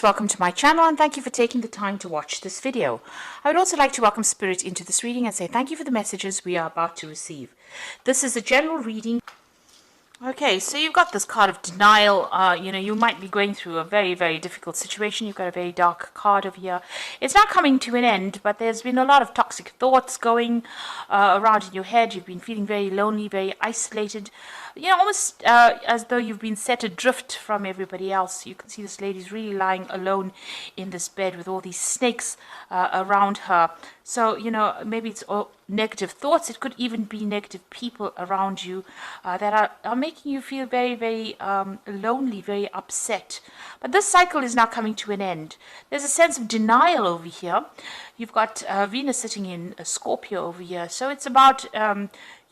Welcome to my channel and thank you for taking the time to watch this video. I would also like to welcome Spirit into this reading and say thank you for the messages we are about to receive. This is a general reading. Okay, so you've got this card of denial. You might be going through a very, very difficult situation. You've got a very dark card over here. It's not coming to an end, but there's been a lot of toxic thoughts going around in your head. You've been feeling very lonely, very isolated. Almost as though you've been set adrift from everybody else. You can see this lady's really lying alone in this bed with all these snakes around her. So, maybe it's all negative thoughts. It could even be negative people around you that are making you feel very, very lonely, very upset. But this cycle is now coming to an end. There's a sense of denial over here. You've got Venus sitting in Scorpio over here. So it's about,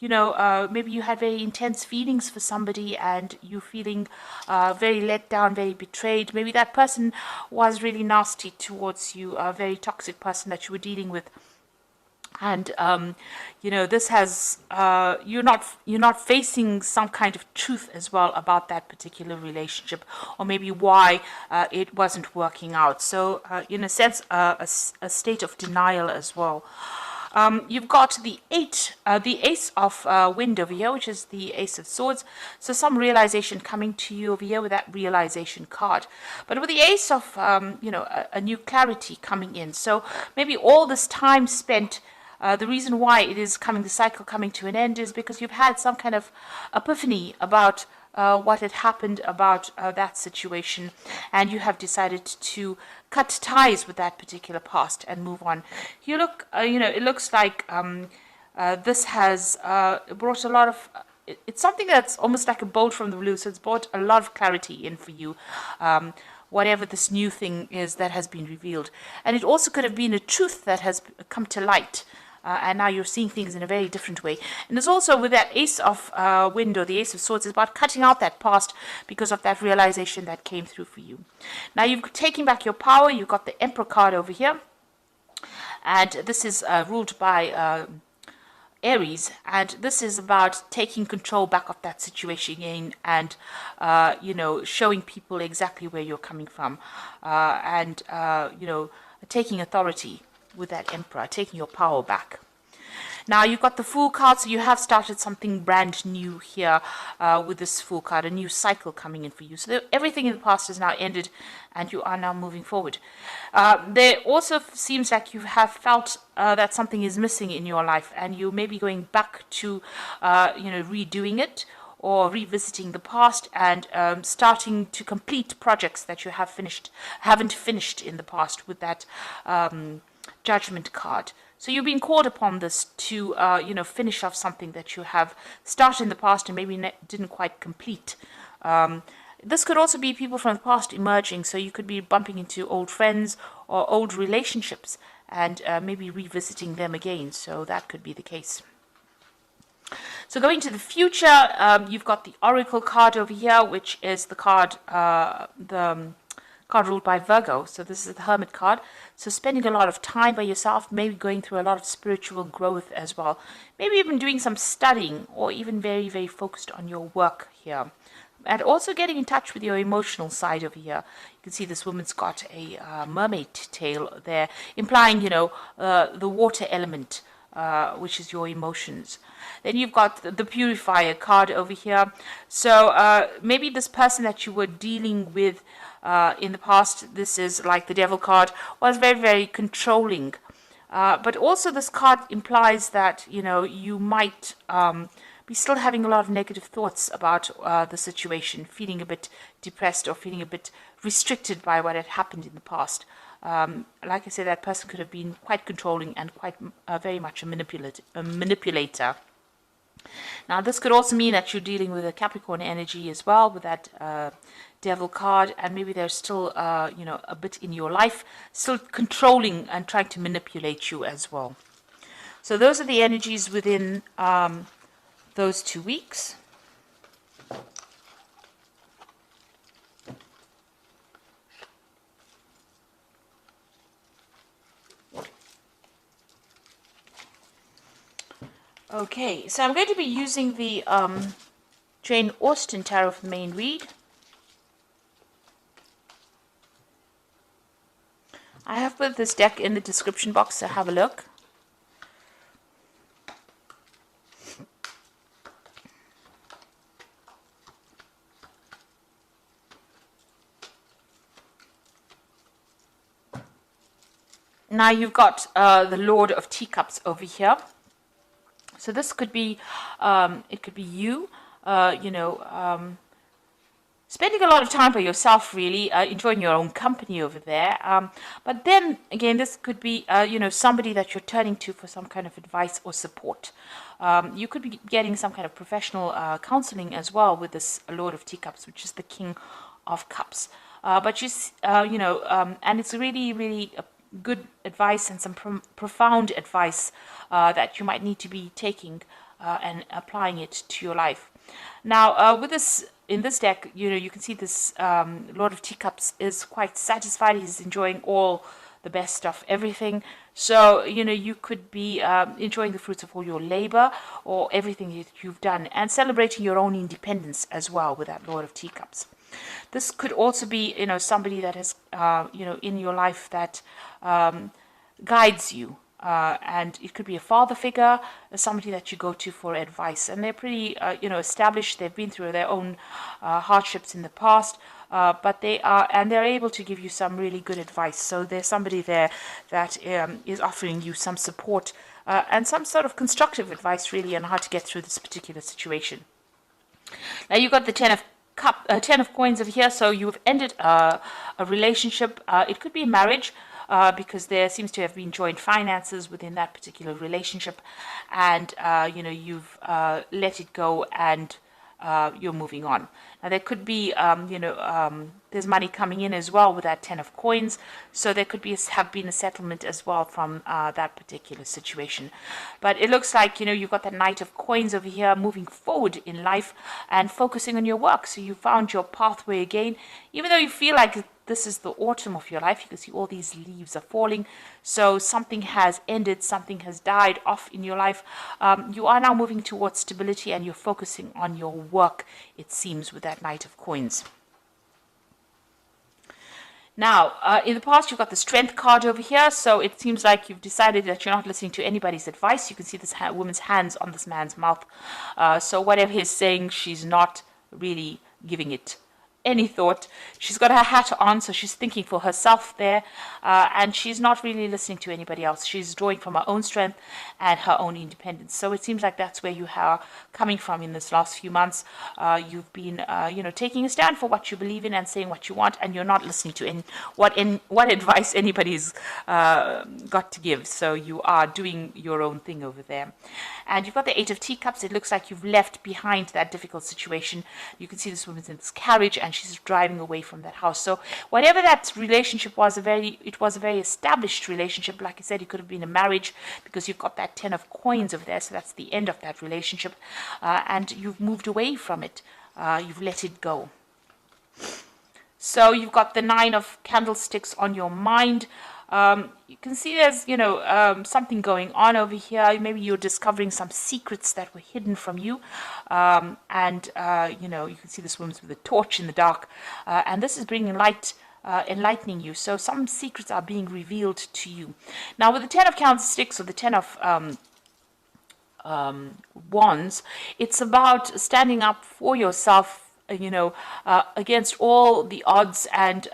maybe you had very intense feelings for somebody and you're feeling very let down, very betrayed. Maybe that person was really nasty towards you, a very toxic person that you were dealing with. And this has you're not facing some kind of truth as well about that particular relationship, or maybe why it wasn't working out. So in a sense, a state of denial as well. You've got the Ace of Wind over here, which is the Ace of Swords. So some realization coming to you over here with that realization card. But with the Ace of, a new clarity coming in. So maybe all this time spent, the reason why it is the cycle coming to an end is because you've had some kind of epiphany about what had happened about that situation, and you have decided to cut ties with that particular past and move on. It looks like this has brought a lot of, it's something that's almost like a bolt from the blue, so it's brought a lot of clarity in for you. Whatever this new thing is that has been revealed. And it also could have been a truth that has come to light. And now you're seeing things in a very different way. And there's also with that Ace of Wind or the Ace of Swords, it's about cutting out that past because of that realization that came through for you. Now you've taken back your power. You've got the Emperor card over here. And this is ruled by Aries, and this is about taking control back of that situation again and showing people exactly where you're coming from, and taking authority with that Emperor, taking your power back. Now you've got the Fool card, so you have started something brand new here with this Fool card, a new cycle coming in for you. So everything in the past has now ended and you are now moving forward. There also seems like you have felt that something is missing in your life and you may be going back to, redoing it or revisiting the past and starting to complete projects that you haven't finished in the past with that Judgment card. So you've been called upon this to, finish off something that you have started in the past and maybe didn't quite complete. This could also be people from the past emerging, so you could be bumping into old friends or old relationships and maybe revisiting them again. So that could be the case. So going to the future, you've got the Oracle card over here, which is the card, card ruled by Virgo. So this is the Hermit card. So spending a lot of time by yourself, maybe going through a lot of spiritual growth as well. Maybe even doing some studying or even very, very focused on your work here. And also getting in touch with your emotional side over here. You can see this woman's got a mermaid tail there, implying, the water element, which is your emotions. Then you've got the Purifier card over here. So maybe this person that you were dealing with in the past, this is like the Devil card, was very, very controlling. But also this card implies that, you might be still having a lot of negative thoughts about the situation, feeling a bit depressed or feeling a bit restricted by what had happened in the past. Like I said, that person could have been quite controlling and quite very much a manipulator. Now, this could also mean that you're dealing with a Capricorn energy as well with that Devil card, and maybe there's still, a bit in your life, still controlling and trying to manipulate you as well. So those are the energies within those 2 weeks. Okay, so I'm going to be using the Jane Austen Tarot for the main read. I have put this deck in the description box, so have a look. Now you've got the Lord of Teacups over here. So this could be, it could be you, spending a lot of time by yourself, really, enjoying your own company over there. But then again, this could be, somebody that you're turning to for some kind of advice or support. You could be getting some kind of professional counseling as well with this Lord of Teacups, which is the King of Cups. But and it's really, really good advice and some profound advice that you might need to be taking and applying it to your life. Now, with this, in this deck, you can see this Lord of Teacups is quite satisfied. He's enjoying all the best of everything. So, you could be enjoying the fruits of all your labor or everything that you've done and celebrating your own independence as well with that Lord of Teacups. This could also be, somebody that is, in your life that guides you. And it could be a father figure, somebody that you go to for advice. And they're pretty, established. They've been through their own hardships in the past, but they're able to give you some really good advice. So there's somebody there that is offering you some support and some sort of constructive advice, really, on how to get through this particular situation. Now you've got the Ten of Coins over here. So you've ended a relationship. It could be a marriage. Because there seems to have been joint finances within that particular relationship, and you've let it go and you're moving on. Now there could be there's money coming in as well with that Ten of Coins, so there could have been a settlement as well from that particular situation. But it looks like you've got that Knight of Coins over here, moving forward in life and focusing on your work. So you found your pathway again, even though you feel like this is the autumn of your life. You can see all these leaves are falling. So something has ended, something has died off in your life. You are now moving towards stability and you're focusing on your work, it seems, with that Knight of Coins. Now, in the past, you've got the Strength card over here. So it seems like you've decided that you're not listening to anybody's advice. You can see this woman's hands on this man's mouth. So whatever he's saying, she's not really giving it any thought. She's got her hat on, so she's thinking for herself there, and she's not really listening to anybody else. She's drawing from her own strength and her own independence. So it seems like that's where you are coming from in this last few months. You've been taking a stand for what you believe in and saying what you want, and you're not listening to what advice anybody's got to give. So you are doing your own thing over there. And you've got the Eight of Teacups. It looks like you've left behind that difficult situation. You can see this woman's in this carriage and she's driving away from that house. So whatever that relationship was, it was a very established relationship. Like I said, it could have been a marriage because you've got that Ten of Coins over there. So that's the end of that relationship. And you've moved away from it. You've let it go. So you've got the Nine of Candlesticks on your mind. You can see there's, something going on over here. Maybe you're discovering some secrets that were hidden from you. You can see this woman's with a torch in the dark. And this is bringing light, enlightening you. So some secrets are being revealed to you. Now, with the Ten of Candlesticks or the Ten of Wands, it's about standing up for yourself, against all the odds and,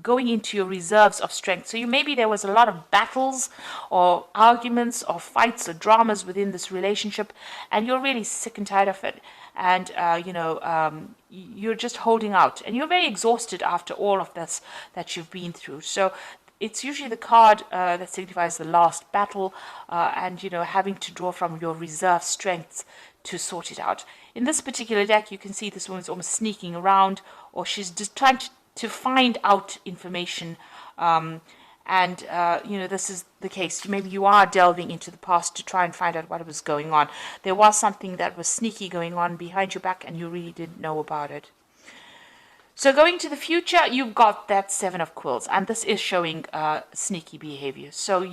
going into your reserves of strength. So maybe there was a lot of battles or arguments or fights or dramas within this relationship, and you're really sick and tired of it. And, you're just holding out. And you're very exhausted after all of this that you've been through. So it's usually the card that signifies the last battle and, having to draw from your reserve strengths to sort it out. In this particular deck, you can see this woman's almost sneaking around, or she's just trying to find out information. This is the case. Maybe you are delving into the past to try and find out what was going on. There was something that was sneaky going on behind your back, and you really didn't know about it. So going to the future, you've got that Seven of Quills, and this is showing sneaky behavior. So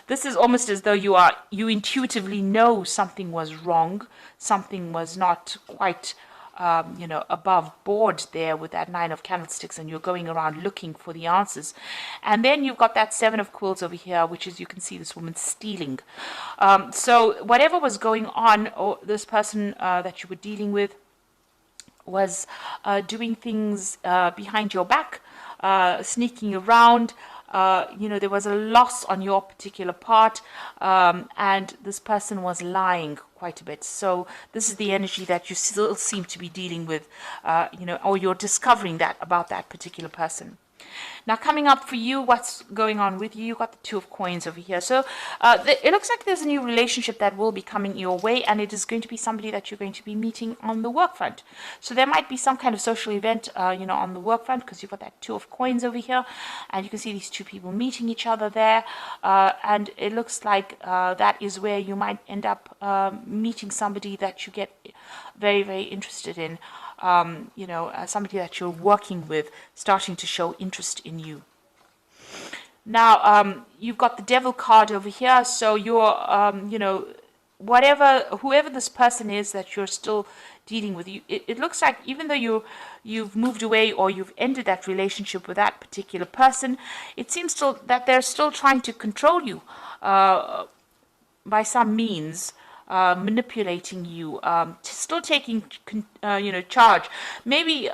this is almost as though you intuitively know something was wrong, something was not quite above board there with that 9 of candlesticks, and you're going around looking for the answers. And then you've got that 7 of quills over here, which is, you can see this woman stealing. So whatever was going on, or this person that you were dealing with was doing things behind your back, sneaking around. There was a loss on your particular part, and this person was lying quite a bit. So this is the energy that you still seem to be dealing with, or you're discovering that about that particular person. Now, coming up for you, what's going on with you? You've got the 2 of coins over here. So it looks like there's a new relationship that will be coming your way, and it is going to be somebody that you're going to be meeting on the work front. So there might be some kind of social event, on the work front, because you've got that 2 of coins over here, and you can see these 2 people meeting each other there, and it looks like that is where you might end up meeting somebody that you get very, very interested in. Somebody that you're working with starting to show interest in you. Now, you've got the Devil card over here, so you're, whoever this person is that you're still dealing with, it looks like even though you've moved away or you've ended that relationship with that particular person, it seems still that they're still trying to control you by some means. Manipulating you, still taking charge. Maybe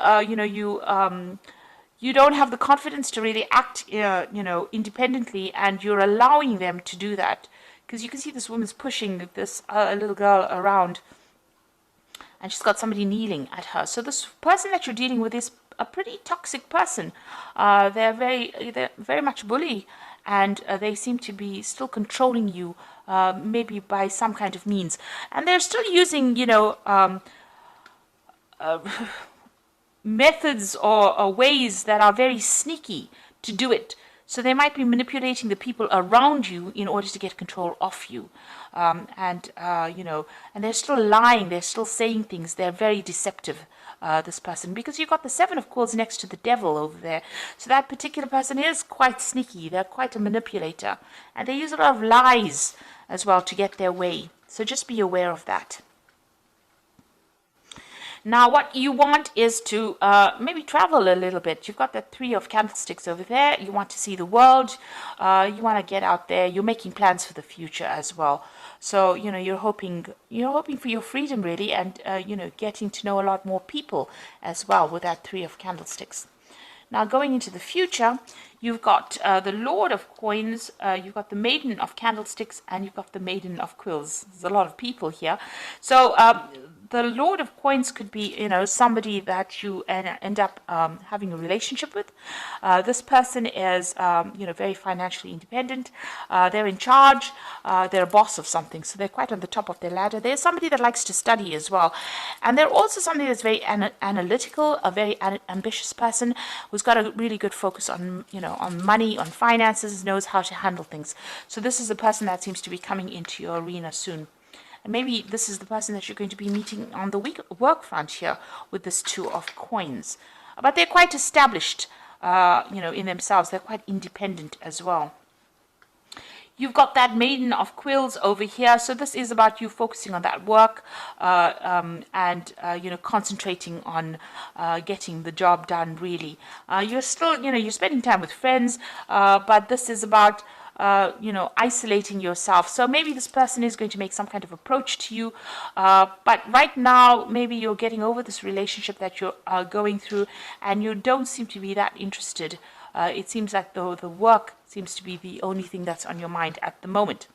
you don't have the confidence to really act independently, and you're allowing them to do that, because you can see this woman's pushing this little girl around, and she's got somebody kneeling at her. So this person that you're dealing with is a pretty toxic person. They're very much bully, and they seem to be still controlling you, maybe by some kind of means. And they're still using, methods or ways that are very sneaky to do it. So they might be manipulating the people around you in order to get control of you. And they're still lying. They're still saying things. They're very deceptive, this person, because you've got the 7 of coins next to the Devil over there. So that particular person is quite sneaky. They're quite a manipulator. And they use a lot of lies as well to get their way. So just be aware of that. Now, what you want is to maybe travel a little bit. You've got the 3 of candlesticks over there. You want to see the world. You want to get out there. You're making plans for the future as well. So, you're hoping for your freedom, really, and, getting to know a lot more people as well with that 3 of candlesticks. Now, going into the future, you've got the Lord of Coins, you've got the Maiden of Candlesticks, and you've got the Maiden of Quills. There's a lot of people here. So, the Lord of Coins could be, somebody that you end up having a relationship with. This person is, very financially independent. They're in charge. They're a boss of something, so they're quite on the top of their ladder. They're somebody that likes to study as well. And they're also somebody that's very analytical, a very ambitious person who's got a really good focus on, on money, on finances, knows how to handle things. So this is a person that seems to be coming into your arena soon. And maybe this is the person that you're going to be meeting on the work front here with this 2 of coins. But they're quite established, in themselves. They're quite independent as well. You've got that Maiden of Quills over here. So this is about you focusing on that work and concentrating on getting the job done, really. You're still, you're spending time with friends, but this is about isolating yourself. So maybe this person is going to make some kind of approach to you, but right now maybe you're getting over this relationship that you're going through, and you don't seem to be that interested. It seems like the work seems to be the only thing that's on your mind at the moment.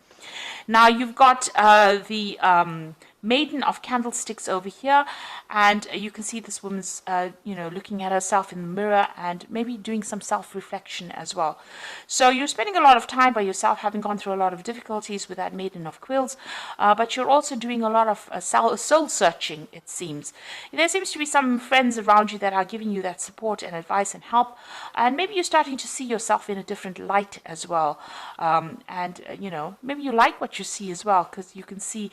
Now you've got the Maiden of Candlesticks over here, and you can see this woman's looking at herself in the mirror and maybe doing some self-reflection as well. So you're spending a lot of time by yourself, having gone through a lot of difficulties with that Maiden of Quills, but you're also doing a lot of soul searching, it seems. There seems to be some friends around you that are giving you that support and advice and help, and maybe you're starting to see yourself in a different light as well. Maybe you like what you see as well, because you can see,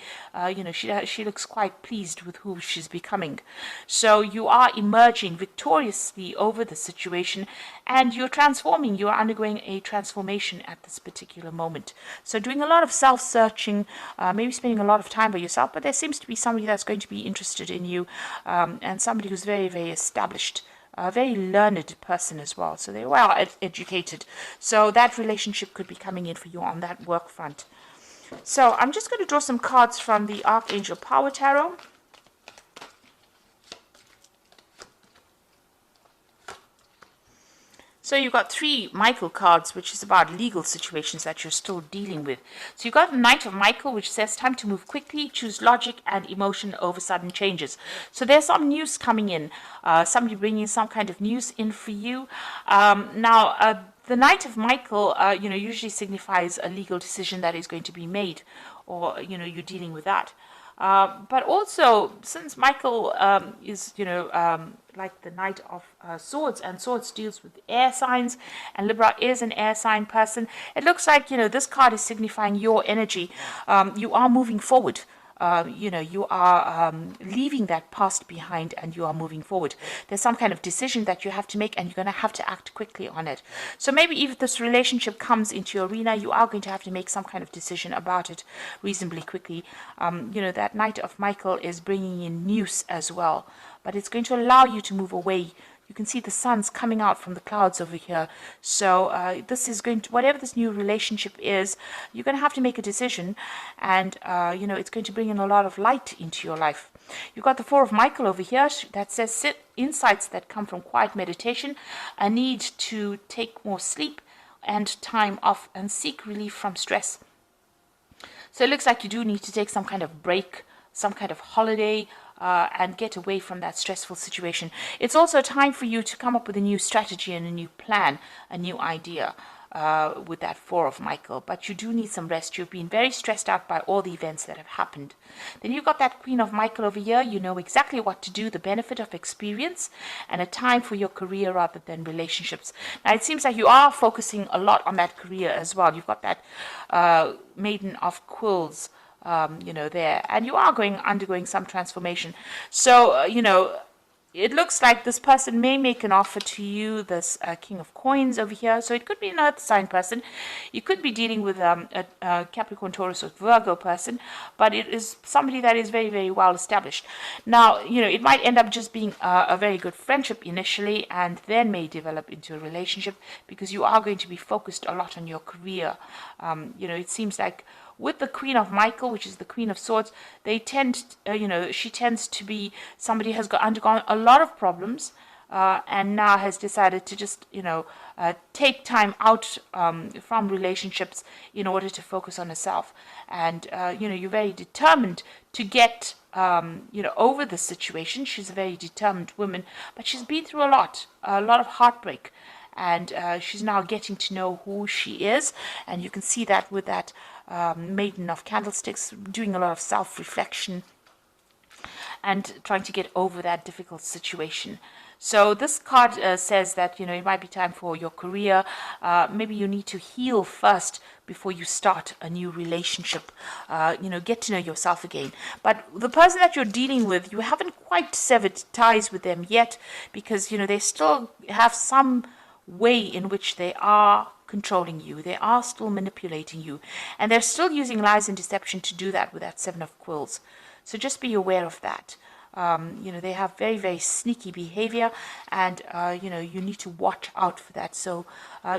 she she looks quite pleased with who she's becoming. So you are emerging victoriously over the situation, and you're transforming. You're undergoing a transformation at this particular moment. So doing a lot of self-searching, maybe spending a lot of time by yourself, but there seems to be somebody that's going to be interested in you, and somebody who's very, very established, a very learned person as well. So they're well educated. So that relationship could be coming in for you on that work front. So I'm just going to draw some cards from the Archangel Power Tarot. So you've got 3 Michael cards, which is about legal situations that you're still dealing with. So you've got the Knight of Michael, which says time to move quickly, choose logic and emotion over sudden changes. So there's some news coming in, somebody bringing some kind of news in for you. The Knight of Michael, usually signifies a legal decision that is going to be made, or, you're dealing with that. But also, since Michael is, like the Knight of Swords, and Swords deals with air signs, and Libra is an air sign person, it looks like, this card is signifying your energy. You are moving forward. You are leaving that past behind, and you are moving forward. There's some kind of decision that you have to make, and you're going to have to act quickly on it. So maybe if this relationship comes into your arena, you are going to have to make some kind of decision about it reasonably quickly. That Knight of Michael is bringing in news as well, but it's going to allow you to move away. You can see the sun's coming out from the clouds over here. So this is going to, whatever this new relationship is, you're going to have to make a decision, and it's going to bring in a lot of light into your life. You've got the Four of Michael over here that says insights that come from quiet meditation, a need to take more sleep and time off, and seek relief from stress. So it looks like you do need to take some kind of break, some kind of holiday, and get away from that stressful situation. It's also time for you to come up with a new strategy and a new plan, a new idea with that Four of Michael. But you do need some rest. You've been very stressed out by all the events that have happened. Then you've got that Queen of Michael over here. You know exactly what to do, the benefit of experience, and a time for your career rather than relationships. Now, it seems like you are focusing a lot on that career as well. You've got that Maiden of Quills, there, and you are undergoing some transformation. So, it looks like this person may make an offer to you, this King of Coins over here. So it could be an earth sign person. You could be dealing with a Capricorn, Taurus, or Virgo person, but it is somebody that is very, very well established. Now, it might end up just being a very good friendship initially, and then may develop into a relationship, because you are going to be focused a lot on your career. It seems like with the Queen of Michael, which is the Queen of Swords, they tend, she tends to be somebody who has undergone a lot of problems, and now has decided to just, take time out from relationships in order to focus on herself. And, you're very determined to get, over the situation. She's a very determined woman, but she's been through a lot of heartbreak. And she's now getting to know who she is, and you can see that with that Maiden of Candlesticks, doing a lot of self-reflection and trying to get over that difficult situation. So this card says that, it might be time for your career. Maybe you need to heal first before you start a new relationship. Get to know yourself again. But the person that you're dealing with, you haven't quite severed ties with them yet, because, they still have some way in which they are controlling you. They are still manipulating you, and they're still using lies and deception to do that with that Seven of Quills. So just be aware of that. They have very, very sneaky behavior, and you need to watch out for that. So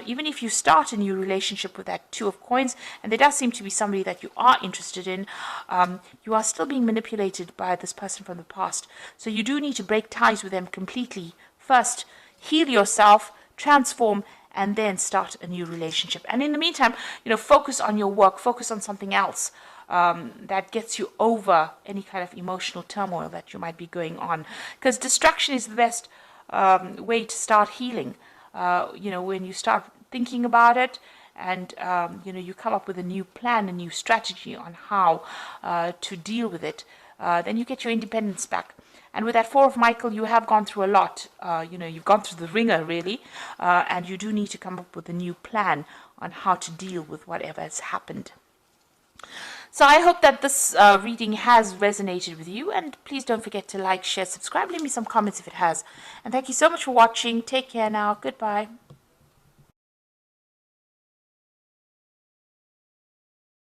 even if you start a new relationship with that Two of Coins, and there does seem to be somebody that you are interested in, you are still being manipulated by this person from the past. So you do need to break ties with them completely first. Heal yourself, transform, and then start a new relationship. And in the meantime, focus on your work, focus on something else that gets you over any kind of emotional turmoil that you might be going on. Because distraction is the best way to start healing. When you start thinking about it, and you come up with a new plan, a new strategy on how to deal with it, then you get your independence back. And with that Four of Michael, you have gone through a lot. You've gone through the ringer, really. And you do need to come up with a new plan on how to deal with whatever has happened. So I hope that this reading has resonated with you, and please don't forget to like, share, subscribe, leave me some comments if it has. And thank you so much for watching. Take care now. Goodbye.